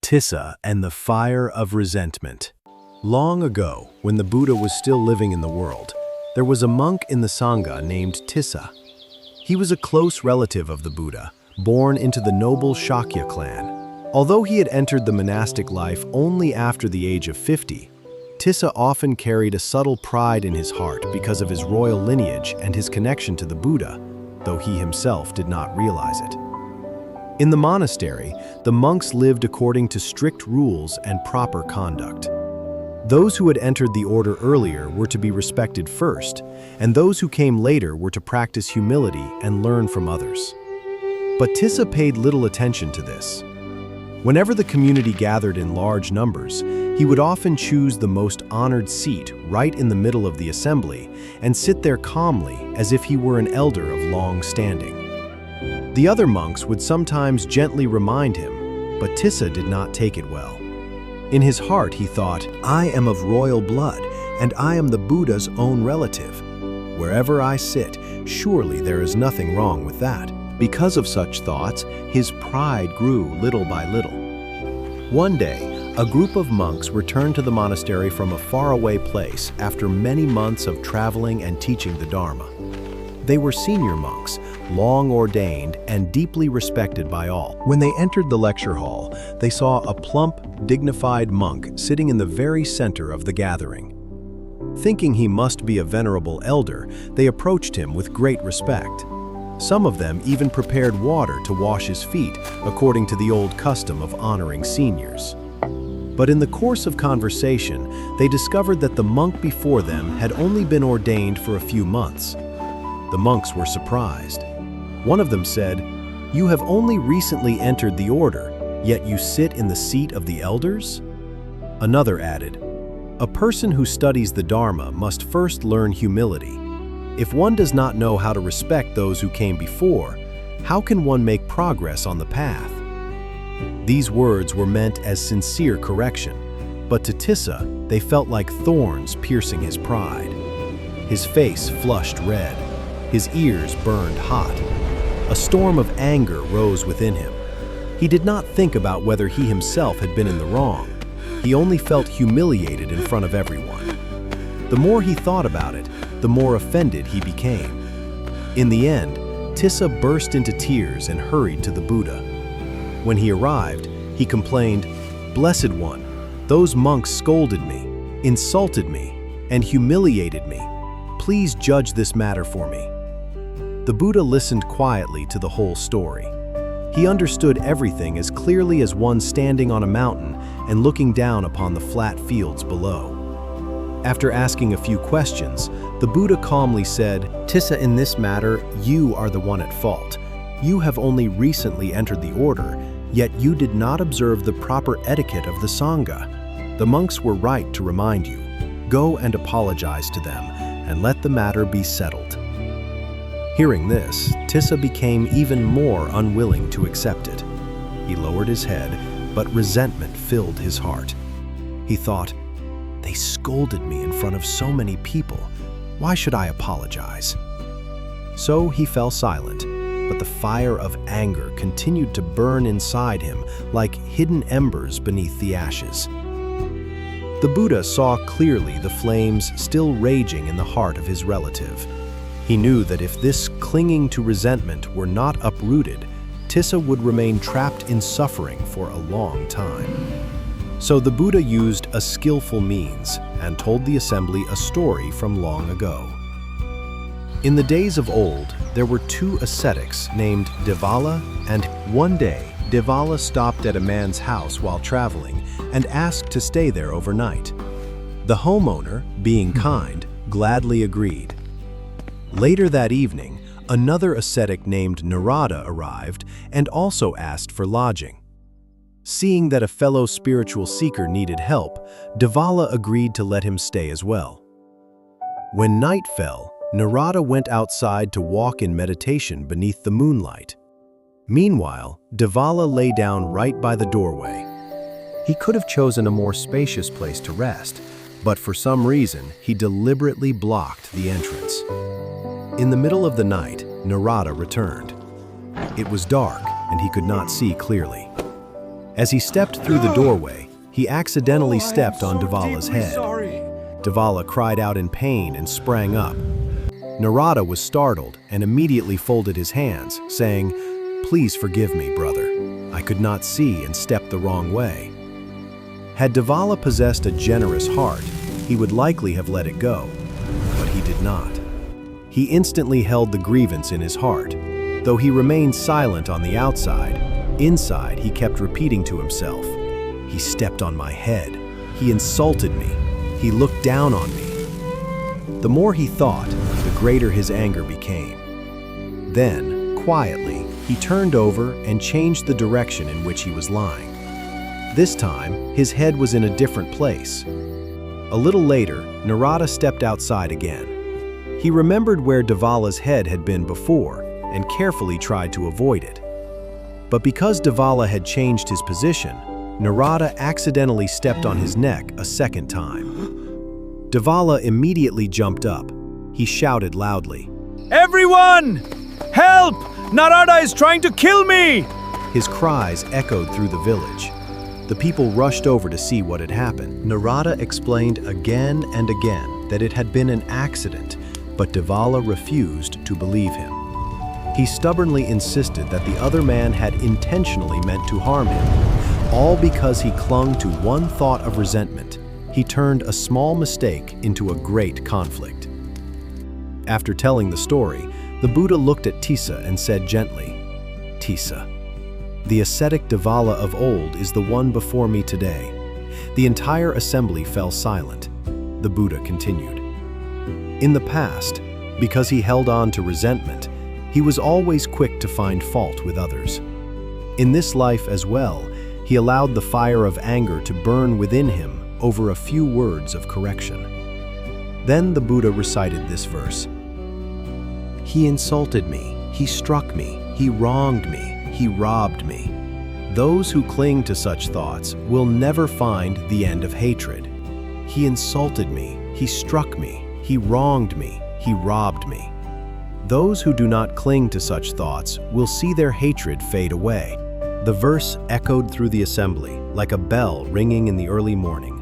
Tissa and the Fire of Resentment. Long ago, when the Buddha was still living in the world, there was a monk in the Sangha named Tissa. He was a close relative of the Buddha, born into the noble Shakya clan. Although he had entered the monastic life only after the age of 50, Tissa often carried a subtle pride in his heart because of his royal lineage and his connection to the Buddha, though he himself did not realize it. In the monastery, the monks lived according to strict rules and proper conduct. Those who had entered the order earlier were to be respected first, and those who came later were to practice humility and learn from others. But Tissa paid little attention to this. Whenever the community gathered in large numbers, he would often choose the most honored seat right in the middle of the assembly and sit there calmly as if he were an elder of long standing. The other monks would sometimes gently remind him, but Tissa did not take it well. In his heart he thought, "I am of royal blood, and I am the Buddha's own relative. Wherever I sit, surely there is nothing wrong with that." Because of such thoughts, his pride grew little by little. One day, a group of monks returned to the monastery from a faraway place after many months of traveling and teaching the Dharma. They were senior monks, long ordained and deeply respected by all. When they entered the lecture hall, they saw a plump, dignified monk sitting in the very center of the gathering. Thinking he must be a venerable elder, they approached him with great respect. Some of them even prepared water to wash his feet, according to the old custom of honoring seniors. But in the course of conversation, they discovered that the monk before them had only been ordained for a few months. The monks were surprised. One of them said, "You have only recently entered the order, yet you sit in the seat of the elders?" Another added, "A person who studies the Dharma must first learn humility. If one does not know how to respect those who came before, how can one make progress on the path?" These words were meant as sincere correction, but to Tissa, they felt like thorns piercing his pride. His face flushed red. His ears burned hot. A storm of anger rose within him. He did not think about whether he himself had been in the wrong. He only felt humiliated in front of everyone. The more he thought about it, the more offended he became. In the end, Tissa burst into tears and hurried to the Buddha. When he arrived, he complained, "Blessed One, those monks scolded me, insulted me, and humiliated me. Please judge this matter for me." The Buddha listened quietly to the whole story. He understood everything as clearly as one standing on a mountain and looking down upon the flat fields below. After asking a few questions, the Buddha calmly said, "Tissa, in this matter, you are the one at fault. You have only recently entered the order, yet you did not observe the proper etiquette of the Sangha. The monks were right to remind you. Go and apologize to them, and let the matter be settled." Hearing this, Tissa became even more unwilling to accept it. He lowered his head, but resentment filled his heart. He thought, "They scolded me in front of so many people. Why should I apologize?" So he fell silent, but the fire of anger continued to burn inside him like hidden embers beneath the ashes. The Buddha saw clearly the flames still raging in the heart of his relative. He knew that if this clinging to resentment were not uprooted, Tissa would remain trapped in suffering for a long time. So the Buddha used a skillful means and told the assembly a story from long ago. In the days of old, there were two ascetics named Devala, and one day, Devala stopped at a man's house while traveling and asked to stay there overnight. The homeowner, being kind, gladly agreed. Later that evening, another ascetic named Narada arrived and also asked for lodging. Seeing that a fellow spiritual seeker needed help, Devala agreed to let him stay as well. When night fell, Narada went outside to walk in meditation beneath the moonlight. Meanwhile, Devala lay down right by the doorway. He could have chosen a more spacious place to rest, but for some reason, he deliberately blocked the entrance. In the middle of the night, Narada returned. It was dark, and he could not see clearly. As he stepped through the doorway, he accidentally stepped on Dhavala's head. Dhavala cried out in pain and sprang up. Narada was startled and immediately folded his hands, saying, "Please forgive me, brother. I could not see and stepped the wrong way." Had Dhavala possessed a generous heart, he would likely have let it go, but he did not. He instantly held the grievance in his heart. Though he remained silent on the outside, inside he kept repeating to himself, "He stepped on my head. He insulted me. He looked down on me." The more he thought, the greater his anger became. Then, quietly, he turned over and changed the direction in which he was lying. This time, his head was in a different place. A little later, Narada stepped outside again. He remembered where Dhavala's head had been before and carefully tried to avoid it. But because Dhavala had changed his position, Narada accidentally stepped on his neck a second time. Dhavala immediately jumped up. He shouted loudly, "Everyone! Help! Narada is trying to kill me!" His cries echoed through the village. The people rushed over to see what had happened. Narada explained again and again that it had been an accident, but Dhavala refused to believe him. He stubbornly insisted that the other man had intentionally meant to harm him, all because he clung to one thought of resentment. He turned a small mistake into a great conflict. After telling the story, the Buddha looked at Tissa and said gently, "Tissa, the ascetic Dhavala of old is the one before me today." The entire assembly fell silent. The Buddha continued. In the past, because he held on to resentment, he was always quick to find fault with others. In this life as well, he allowed the fire of anger to burn within him over a few words of correction. Then the Buddha recited this verse. "He insulted me, he struck me, he wronged me, he robbed me." Those who cling to such thoughts will never find the end of hatred. He insulted me, he struck me, he wronged me, he robbed me. Those who do not cling to such thoughts will see their hatred fade away. The verse echoed through the assembly like a bell ringing in the early morning.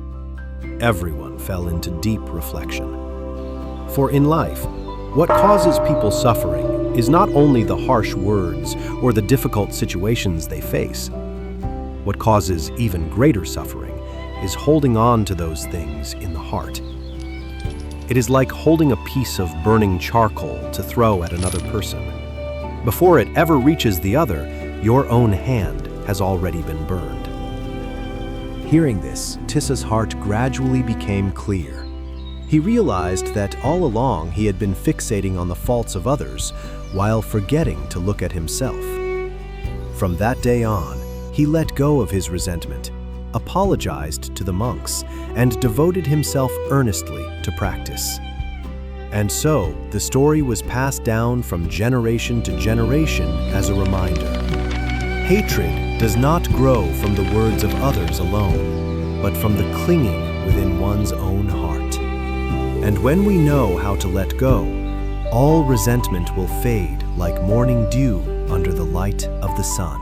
Everyone fell into deep reflection. For in life, what causes people suffering is not only the harsh words or the difficult situations they face. What causes even greater suffering is holding on to those things in the heart. It is like holding a piece of burning charcoal to throw at another person. Before it ever reaches the other, your own hand has already been burned. Hearing this, Tissa's heart gradually became clear. He realized that all along he had been fixating on the faults of others while forgetting to look at himself. From that day on, he let go of his resentment, apologized to the monks, and devoted himself earnestly to practice. And so, the story was passed down from generation to generation as a reminder. Hatred does not grow from the words of others alone, but from the clinging within one's own heart. And when we know how to let go, all resentment will fade like morning dew under the light of the sun.